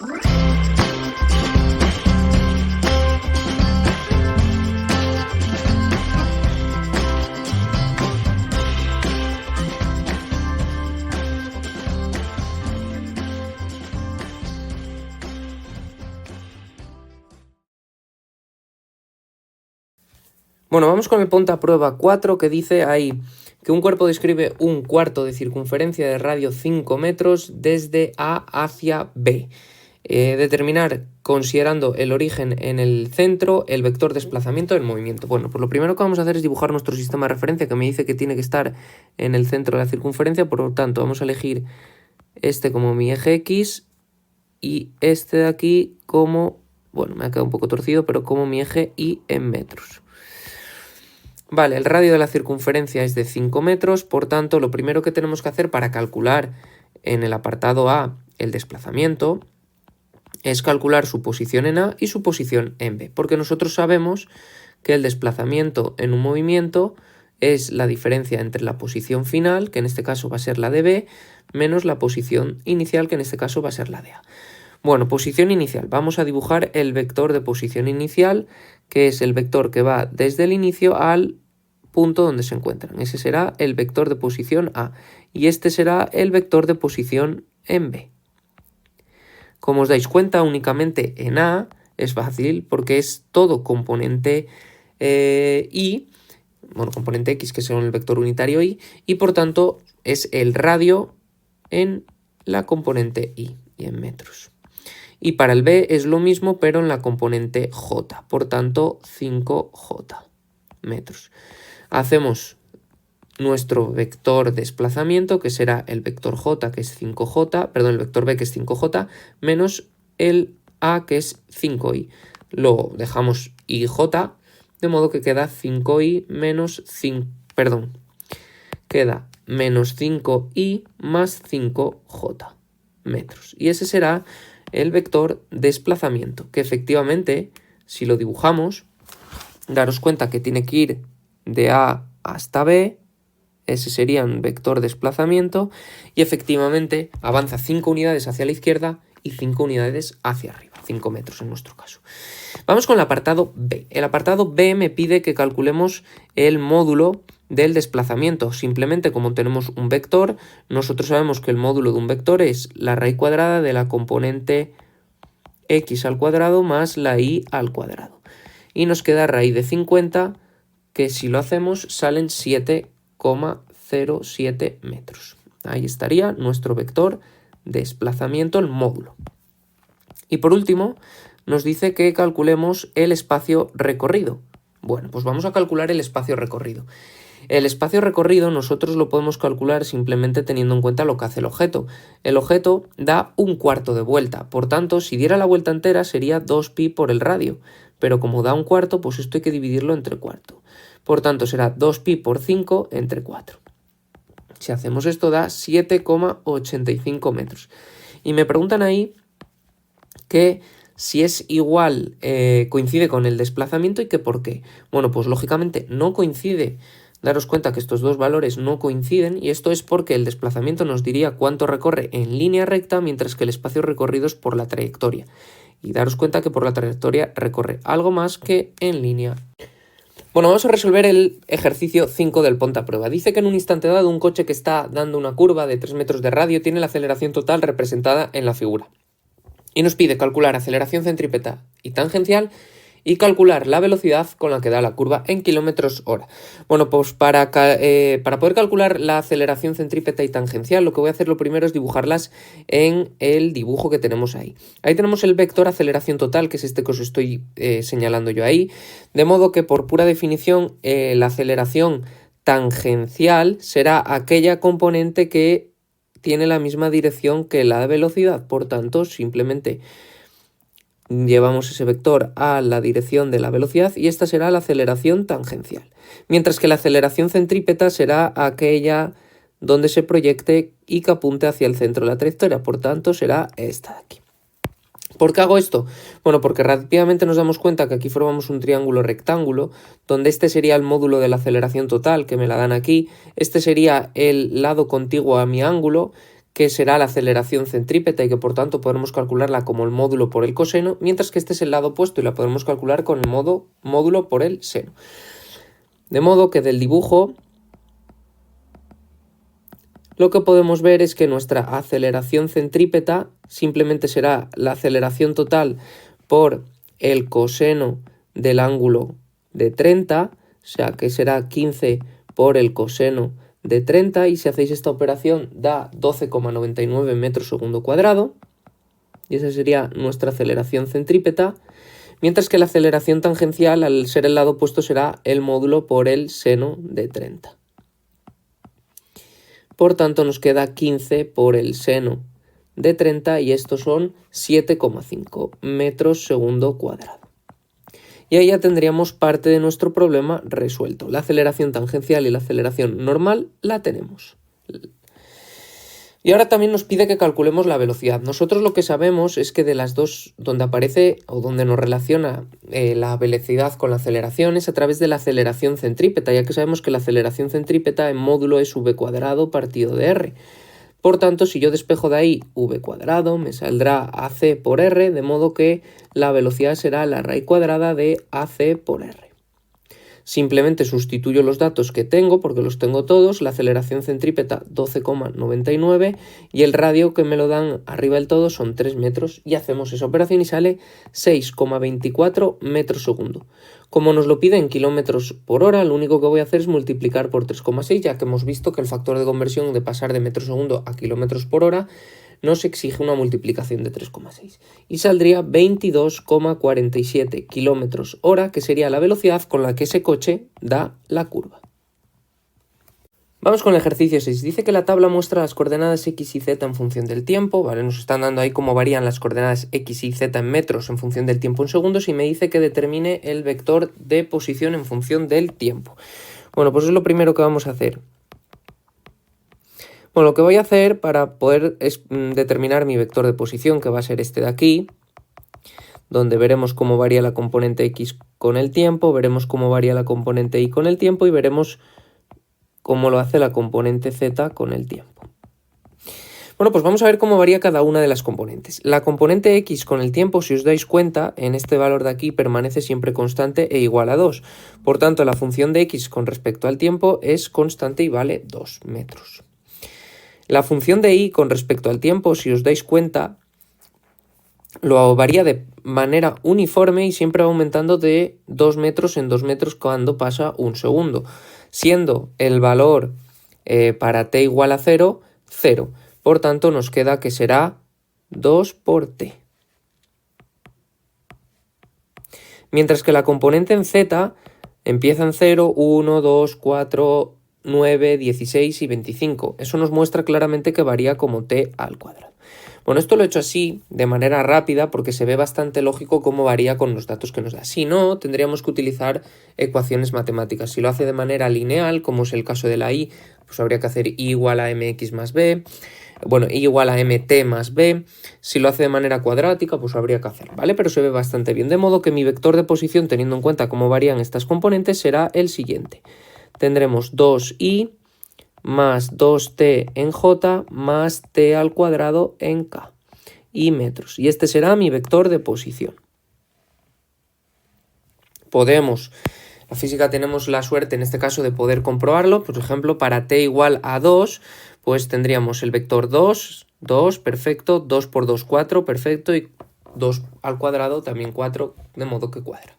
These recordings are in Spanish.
Bueno, vamos con el ponte a prueba 4, que dice ahí que un cuerpo describe un cuarto de circunferencia de radio 5 metros desde A hacia B. Determinar, considerando el origen en el centro, el vector desplazamiento del movimiento. Bueno, pues lo primero que vamos a hacer es dibujar nuestro sistema de referencia, que me dice que tiene que estar en el centro de la circunferencia. Por lo tanto, vamos a elegir este como mi eje X y este de aquí como, bueno, me ha quedado un poco torcido, pero como mi eje Y en metros. Vale, el radio de la circunferencia es de 5 metros, por tanto, lo primero que tenemos que hacer para calcular en el apartado A el desplazamiento es calcular su posición en A y su posición en B, porque nosotros sabemos que el desplazamiento en un movimiento es la diferencia entre la posición final, que en este caso va a ser la de B, menos la posición inicial, que en este caso va a ser la de A. Bueno, posición inicial. Vamos a dibujar el vector de posición inicial, que es el vector que va desde el inicio al punto donde se encuentran. Ese será el vector de posición A y este será el vector de posición en B. Como os dais cuenta, únicamente en A es fácil porque es todo componente Y, bueno, componente X, que será el vector unitario Y, y por tanto es el radio en la componente Y en metros. Y para el B es lo mismo, pero en la componente J, por tanto 5J metros. Hacemos nuestro vector desplazamiento, que será el vector J, que es 5J, perdón, el vector B, que es 5J, menos el A, que es 5I. Lo dejamos IJ, de modo que queda 5I menos 5, perdón, queda menos 5I más 5J metros. Y ese será el vector desplazamiento, que efectivamente, si lo dibujamos, daros cuenta que tiene que ir de A hasta B, ese sería un vector desplazamiento, y efectivamente avanza 5 unidades hacia la izquierda y 5 unidades hacia arriba, 5 metros en nuestro caso. Vamos con el apartado B. El apartado B me pide que calculemos el módulo del desplazamiento. Simplemente, como tenemos un vector, nosotros sabemos que el módulo de un vector es la raíz cuadrada de la componente X al cuadrado más la Y al cuadrado. Y nos queda raíz de 50, que si lo hacemos salen 7,07 metros. Ahí estaría nuestro vector desplazamiento, el módulo. Y por último, nos dice que calculemos el espacio recorrido. Bueno, pues vamos a calcular el espacio recorrido. El espacio recorrido nosotros lo podemos calcular simplemente teniendo en cuenta lo que hace el objeto. El objeto da un cuarto de vuelta, por tanto, si diera la vuelta entera sería 2pi por el radio, pero como da un cuarto, pues esto hay que dividirlo entre cuarto. Por tanto, será 2pi por 5 entre 4. Si hacemos esto da 7,85 metros. Y me preguntan ahí que si es igual, coincide con el desplazamiento y que por qué. Bueno, pues lógicamente no coincide. Daros cuenta que estos dos valores no coinciden y esto es porque el desplazamiento nos diría cuánto recorre en línea recta, mientras que el espacio recorrido es por la trayectoria. Y daros cuenta que por la trayectoria recorre algo más que en línea. Bueno, vamos a resolver el ejercicio 5 del ponte a prueba. Dice que en un instante dado un coche que está dando una curva de 3 metros de radio tiene la aceleración total representada en la figura. Y nos pide calcular aceleración centrípeta y tangencial y calcular la velocidad con la que da la curva en kilómetros hora. Bueno, pues para poder calcular la aceleración centrípeta y tangencial, lo que voy a hacer lo primero es dibujarlas en el dibujo que tenemos ahí. Ahí tenemos el vector aceleración total, que es este que os estoy señalando yo ahí, de modo que por pura definición la aceleración tangencial será aquella componente que tiene la misma dirección que la velocidad, por tanto, simplemente llevamos ese vector a la dirección de la velocidad y esta será la aceleración tangencial. Mientras que la aceleración centrípeta será aquella donde se proyecte y que apunte hacia el centro de la trayectoria, por tanto será esta de aquí. ¿Por qué hago esto? Bueno, porque rápidamente nos damos cuenta que aquí formamos un triángulo rectángulo, donde este sería el módulo de la aceleración total, que me la dan aquí, este sería el lado contiguo a mi ángulo, que será la aceleración centrípeta y que por tanto podremos calcularla como el módulo por el coseno, mientras que este es el lado opuesto y la podemos calcular con el módulo por el seno. De modo que del dibujo lo que podemos ver es que nuestra aceleración centrípeta simplemente será la aceleración total por el coseno del ángulo de 30, o sea que será 15 por el coseno de 30, y si hacéis esta operación da 12,99 metros segundo cuadrado, y esa sería nuestra aceleración centrípeta, mientras que la aceleración tangencial, al ser el lado opuesto, será el módulo por el seno de 30. Por tanto, nos queda 15 por el seno de 30 y estos son 7,5 metros segundo cuadrado. Y ahí ya tendríamos parte de nuestro problema resuelto. La aceleración tangencial y la aceleración normal la tenemos. Y ahora también nos pide que calculemos la velocidad. Nosotros lo que sabemos es que de las dos, donde aparece o donde nos relaciona la velocidad con la aceleración, es a través de la aceleración centrípeta, ya que sabemos que la aceleración centrípeta en módulo es v² partido de r. Por tanto, si yo despejo de ahí v², me saldrá ac por r, de modo que la velocidad será la raíz cuadrada de ac por r. Simplemente sustituyo los datos que tengo, porque los tengo todos, la aceleración centrípeta 12,99 y el radio que me lo dan arriba del todo son 3 metros, y hacemos esa operación y sale 6,24 metros segundo. Como nos lo pide en kilómetros por hora, lo único que voy a hacer es multiplicar por 3,6, ya que hemos visto que el factor de conversión de pasar de metros segundo a kilómetros por hora nos exige una multiplicación de 3,6 y saldría 22,47 kilómetros hora, que sería la velocidad con la que ese coche da la curva. Vamos con el ejercicio 6. Dice que la tabla muestra las coordenadas x y z en función del tiempo, ¿vale? Nos están dando ahí cómo varían las coordenadas x y z en metros en función del tiempo en segundos, y me dice que determine el vector de posición en función del tiempo. Bueno, pues es lo primero que vamos a hacer. Bueno, lo que voy a hacer para poder determinar mi vector de posición, que va a ser este de aquí, donde veremos cómo varía la componente x con el tiempo, veremos cómo varía la componente y con el tiempo, y veremos cómo lo hace la componente z con el tiempo. Bueno, pues vamos a ver cómo varía cada una de las componentes. La componente x con el tiempo, si os dais cuenta, en este valor de aquí permanece siempre constante e igual a 2. Por tanto, la función de x con respecto al tiempo es constante y vale 2 metros. La función de y con respecto al tiempo, si os dais cuenta, lo varía de manera uniforme y siempre va aumentando de 2 metros en 2 metros cuando pasa un segundo, siendo el valor para t igual a 0, 0. Por tanto, nos queda que será 2 por t. Mientras que la componente en z empieza en 0, 1, 2, 4, 9, 16 y 25. Eso nos muestra claramente que varía como t al cuadrado. Bueno, esto lo he hecho así, de manera rápida, porque se ve bastante lógico cómo varía con los datos que nos da. Si no, tendríamos que utilizar ecuaciones matemáticas. Si lo hace de manera lineal, como es el caso de la y, pues habría que hacer y igual a mx más b, bueno, y igual a mt más b. Si lo hace de manera cuadrática, pues habría que hacer, ¿vale? Pero se ve bastante bien. De modo que mi vector de posición, teniendo en cuenta cómo varían estas componentes, será el siguiente. Tendremos 2i más 2t en j más t al cuadrado en k y metros. Y este será mi vector de posición. La física tenemos la suerte en este caso de poder comprobarlo. Por ejemplo, para t igual a 2, pues tendríamos el vector 2, perfecto, 2 por 2, 4, perfecto, y 2 al cuadrado también 4, de modo que cuadra.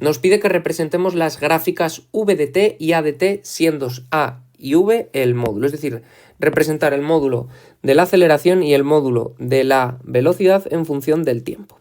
Nos pide que representemos las gráficas v de t y a de t, siendo a y v el módulo, es decir, representar el módulo de la aceleración y el módulo de la velocidad en función del tiempo.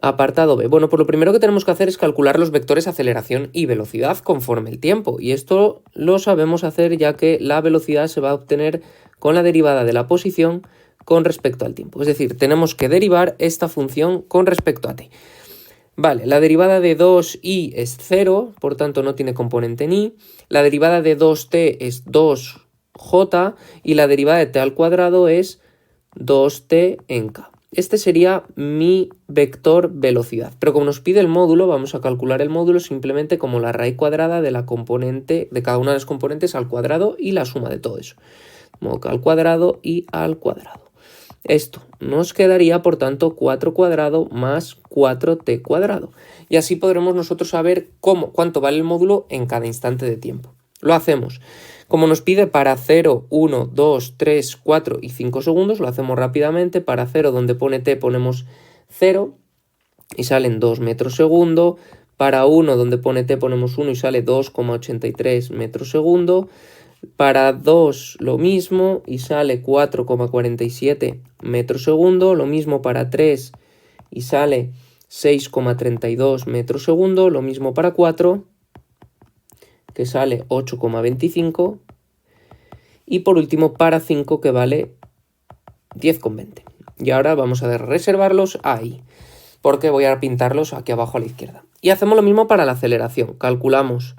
Apartado B. Bueno, pues lo primero que tenemos que hacer es calcular los vectores aceleración y velocidad conforme el tiempo, y esto lo sabemos hacer ya que la velocidad se va a obtener con la derivada de la posición con respecto al tiempo. Es decir, tenemos que derivar esta función con respecto a t. Vale, la derivada de 2i es 0, por tanto no tiene componente en i. La derivada de 2t es 2j y la derivada de t al cuadrado es 2t en k. este sería mi vector velocidad. Pero como nos pide el módulo, vamos a calcular el módulo simplemente como la raíz cuadrada de la componente, de cada una de las componentes al cuadrado y la suma de todo eso. Como que al cuadrado y al cuadrado. Esto nos quedaría, por tanto, 4 cuadrado más 4t cuadrado. Y así podremos nosotros saber cuánto vale el módulo en cada instante de tiempo. Lo hacemos. Como nos pide para 0, 1, 2, 3, 4 y 5 segundos, lo hacemos rápidamente. Para 0, donde pone t, ponemos 0 y salen 2 metros segundo. Para 1, donde pone t, ponemos 1 y sale 2,83 metros segundo. Para 2 lo mismo y sale 4,47 metros segundo. Lo mismo para 3 y sale 6,32 metros segundo. Lo mismo para 4, que sale 8,25. Y por último para 5, que vale 10,20. Y ahora vamos a reservarlos ahí, porque voy a pintarlos aquí abajo a la izquierda. Y hacemos lo mismo para la aceleración. Calculamos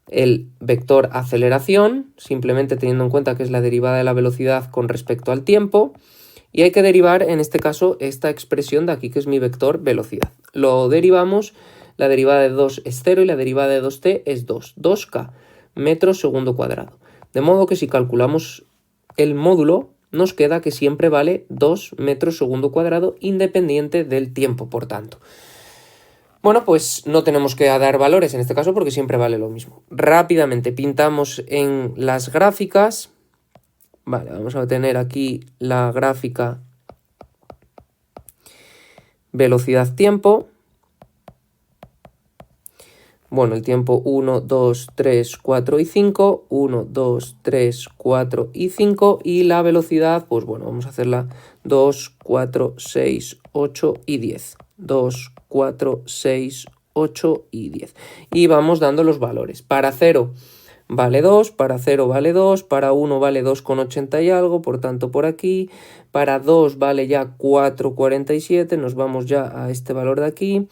el vector aceleración, simplemente teniendo en cuenta que es la derivada de la velocidad con respecto al tiempo, y hay que derivar, en este caso, esta expresión de aquí, que es mi vector velocidad. Lo derivamos, la derivada de 2 es 0 y la derivada de 2t es 2, 2k metros segundo cuadrado. De modo que si calculamos el módulo, nos queda que siempre vale 2 metros segundo cuadrado, independiente del tiempo, por tanto. Bueno, pues no tenemos que dar valores en este caso porque siempre vale lo mismo. Rápidamente pintamos en las gráficas. Vale, vamos a tener aquí la gráfica velocidad-tiempo. Bueno, el tiempo 1, 2, 3, 4 y 5. 1, 2, 3, 4 y 5. Y la velocidad, pues bueno, vamos a hacerla 2, 4, 6, 8 y 10. 2, 4, 6, 8 y 10. Y vamos dando los valores. Para 0 vale 2, para 0 vale 2, para 1 vale 2,80 y algo, por tanto por aquí. Para 2 vale ya 4,47, nos vamos ya a este valor de aquí.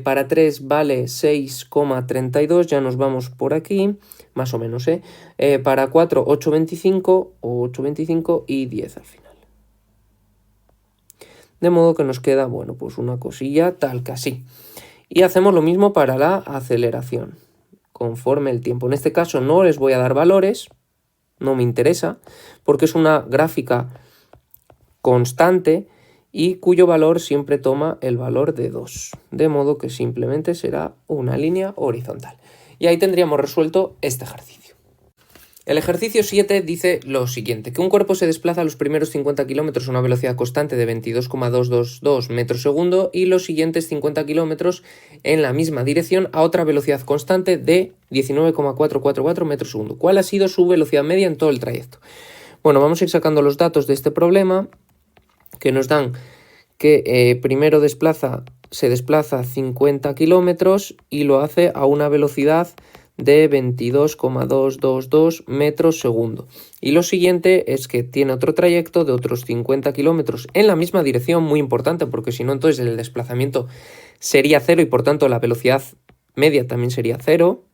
Para 3 vale 6,32, ya nos vamos por aquí, más o menos. Para 4, 8,25 y 10 al final. De modo que nos queda, bueno, pues una cosilla tal que así. Y hacemos lo mismo para la aceleración, conforme el tiempo. En este caso no les voy a dar valores, no me interesa, porque es una gráfica constante y cuyo valor siempre toma el valor de 2. De modo que simplemente será una línea horizontal. Y ahí tendríamos resuelto este ejercicio. El ejercicio 7 dice lo siguiente, que un cuerpo se desplaza a los primeros 50 kilómetros a una velocidad constante de 22,222 metros segundo y los siguientes 50 kilómetros en la misma dirección a otra velocidad constante de 19,444 metros segundo. ¿Cuál ha sido su velocidad media en todo el trayecto? Bueno, vamos a ir sacando los datos de este problema, que nos dan que primero se desplaza 50 kilómetros y lo hace a una velocidad de 22,222 metros segundo. Y lo siguiente es que tiene otro trayecto de otros 50 kilómetros en la misma dirección, muy importante, porque si no, entonces el desplazamiento sería 0 y por tanto la velocidad media también sería 0.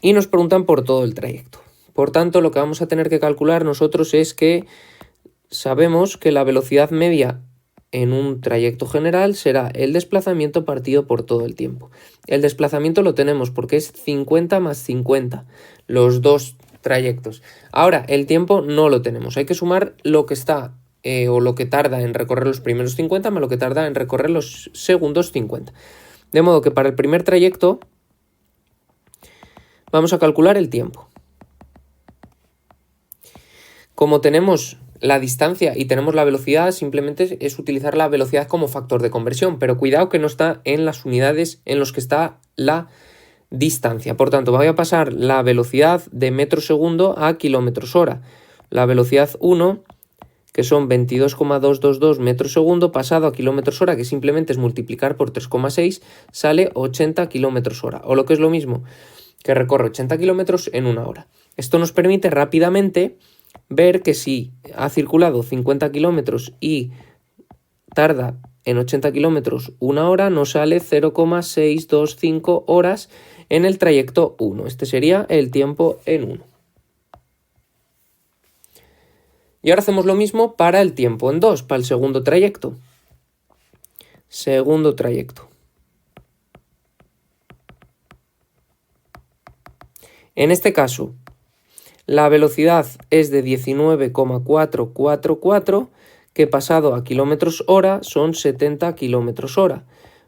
Y nos preguntan por todo el trayecto. Por tanto, lo que vamos a tener que calcular nosotros es que sabemos que la velocidad media en un trayecto general será el desplazamiento partido por todo el tiempo. El desplazamiento lo tenemos porque es 50 más 50, los dos trayectos. Ahora, el tiempo no lo tenemos. Hay que sumar lo que está o lo que tarda en recorrer los primeros 50 más lo que tarda en recorrer los segundos 50. De modo que para el primer trayecto vamos a calcular el tiempo. Como tenemos la distancia y tenemos la velocidad, simplemente es utilizar la velocidad como factor de conversión, pero cuidado que no está en las unidades en los que está la distancia. Por tanto, voy a pasar la velocidad de metro segundo a kilómetros hora. La velocidad 1, que son 22,222 metros segundo, pasado a kilómetros hora, que simplemente es multiplicar por 3,6, sale 80 kilómetros hora. O lo que es lo mismo, que recorre 80 kilómetros en una hora. Esto nos permite rápidamente ver que si ha circulado 50 kilómetros y tarda en 80 kilómetros una hora, nos sale 0,625 horas en el trayecto 1. Este sería el tiempo en 1. Y ahora hacemos lo mismo para el tiempo en 2, para el segundo trayecto. Segundo trayecto. En este caso, la velocidad es de 19,444, que pasado a kilómetros hora son 70 kilómetros hora.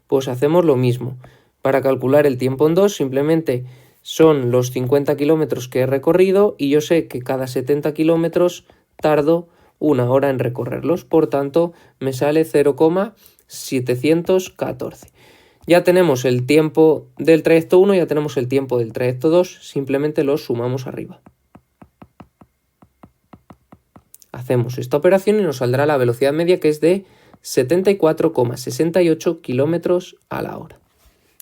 Pues hacemos lo mismo. Para calcular el tiempo en 2, simplemente son los 50 kilómetros que he recorrido y yo sé que cada 70 kilómetros tardo 1 hora en recorrerlos. Por tanto, me sale 0,714. Ya tenemos el tiempo del trayecto 1, ya tenemos el tiempo del trayecto 2, simplemente los sumamos arriba. Hacemos esta operación y nos saldrá la velocidad media, que es de 74,68 kilómetros a la hora.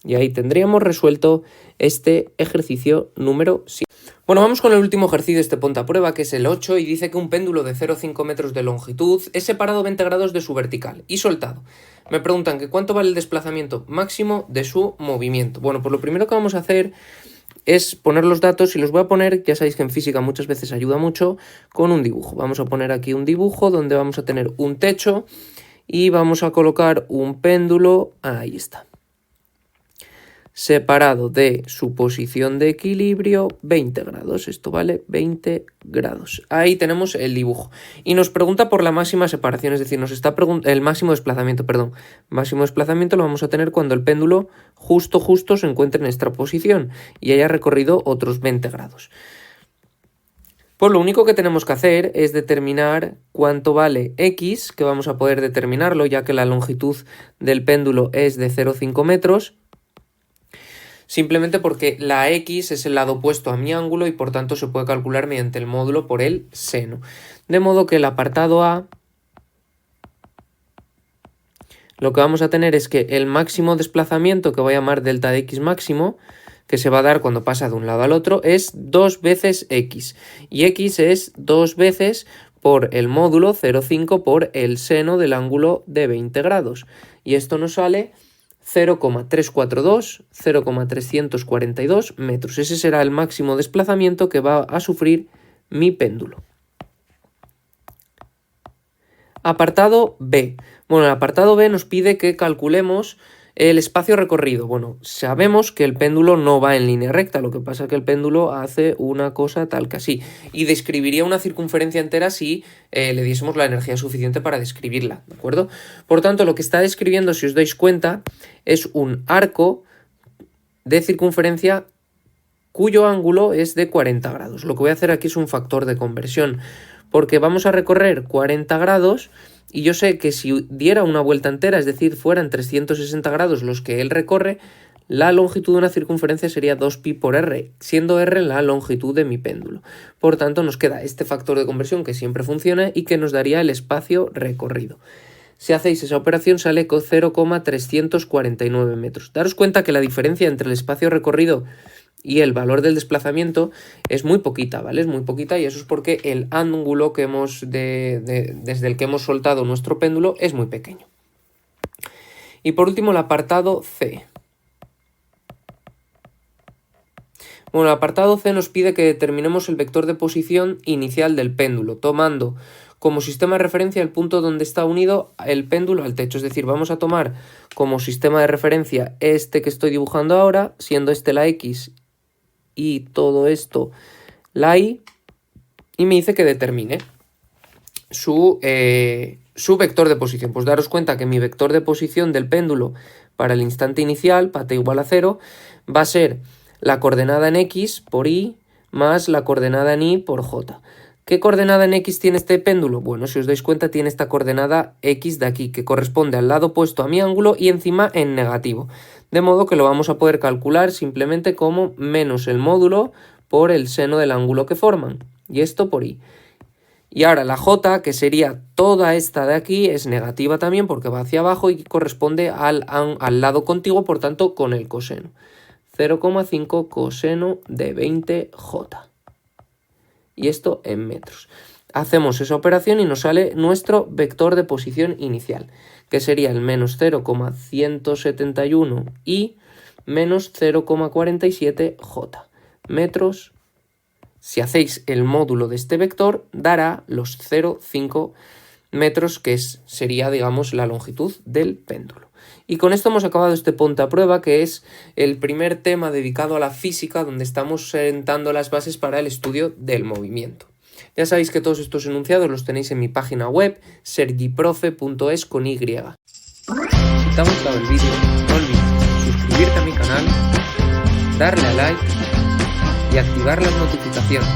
Y ahí tendríamos resuelto este ejercicio número 7. Bueno, vamos con el último ejercicio de este ponte a prueba, que es el 8, y dice que un péndulo de 0,5 metros de longitud es separado 20 grados de su vertical y soltado. Me preguntan que cuánto vale el desplazamiento máximo de su movimiento. Bueno, pues lo primero que vamos a hacer es poner los datos, y los voy a poner, ya sabéis que en física muchas veces ayuda mucho, con un dibujo. Vamos a poner aquí un dibujo donde vamos a tener un techo y vamos a colocar un péndulo, ahí está, separado de su posición de equilibrio 20 grados. Esto vale 20 grados. Ahí tenemos el dibujo. Y nos pregunta por la máxima separación, es decir, nos está el máximo desplazamiento, perdón. Máximo desplazamiento lo vamos a tener cuando el péndulo justo se encuentre en esta posición y haya recorrido otros 20 grados. Pues lo único que tenemos que hacer es determinar cuánto vale X, que vamos a poder determinarlo ya que la longitud del péndulo es de 0,5 metros. Simplemente porque la X es el lado opuesto a mi ángulo y por tanto se puede calcular mediante el módulo por el seno. De modo que el apartado A, lo que vamos a tener es que el máximo desplazamiento, que voy a llamar delta de X máximo, que se va a dar cuando pasa de un lado al otro, es 2 veces X. Y X es 2 veces por el módulo 0,5 por el seno del ángulo de 20 grados. Y esto nos sale 0,342, 0,342 metros. Ese será el máximo desplazamiento que va a sufrir mi péndulo. Apartado B. Bueno, el apartado B nos pide que calculemos el espacio recorrido. Bueno, sabemos que el péndulo no va en línea recta, lo que pasa es que el péndulo hace una cosa tal que así, y describiría una circunferencia entera si le diésemos la energía suficiente para describirla, ¿de acuerdo? Por tanto, lo que está describiendo, si os dais cuenta, es un arco de circunferencia cuyo ángulo es de 40 grados. Lo que voy a hacer aquí es un factor de conversión, porque vamos a recorrer 40 grados y yo sé que si diera una vuelta entera, es decir, fueran 360 grados los que él recorre, la longitud de una circunferencia sería 2pi por r, siendo r la longitud de mi péndulo. Por tanto, nos queda este factor de conversión que siempre funciona y que nos daría el espacio recorrido. Si hacéis esa operación sale con 0,349 metros. Daros cuenta que la diferencia entre el espacio recorrido y el valor del desplazamiento es muy poquita, ¿vale? Es muy poquita, y eso es porque el ángulo que desde el que hemos soltado nuestro péndulo es muy pequeño. Y por último el apartado C. Bueno, el apartado C nos pide que determinemos el vector de posición inicial del péndulo, tomando como sistema de referencia el punto donde está unido el péndulo al techo. Es decir, vamos a tomar como sistema de referencia este que estoy dibujando ahora, siendo este la X y todo esto la Y, y me dice que determine su vector de posición. Pues daros cuenta que mi vector de posición del péndulo para el instante inicial, para t igual a 0, va a ser la coordenada en X por Y más la coordenada en Y por J. ¿Qué coordenada en X tiene este péndulo? Bueno, si os dais cuenta tiene esta coordenada X de aquí, que corresponde al lado opuesto a mi ángulo y encima en negativo. De modo que lo vamos a poder calcular simplemente como menos el módulo por el seno del ángulo que forman. Y esto por Y. Y ahora la J, que sería toda esta de aquí, es negativa también porque va hacia abajo y corresponde al lado contiguo, por tanto con el coseno. 0,5 coseno de 20J. Y esto en metros. Hacemos esa operación y nos sale nuestro vector de posición inicial, que sería el menos 0,171 y menos 0,47J, metros Si hacéis el módulo de este vector, dará los 0,5 metros, que sería, digamos, la longitud del péndulo. Y con esto hemos acabado este ponte a prueba, que es el primer tema dedicado a la física, donde estamos sentando las bases para el estudio del movimiento. Ya sabéis que todos estos enunciados los tenéis en mi página web, sergiprofe.es con Y. Si te ha gustado el vídeo, no olvides suscribirte a mi canal, darle a like y activar las notificaciones.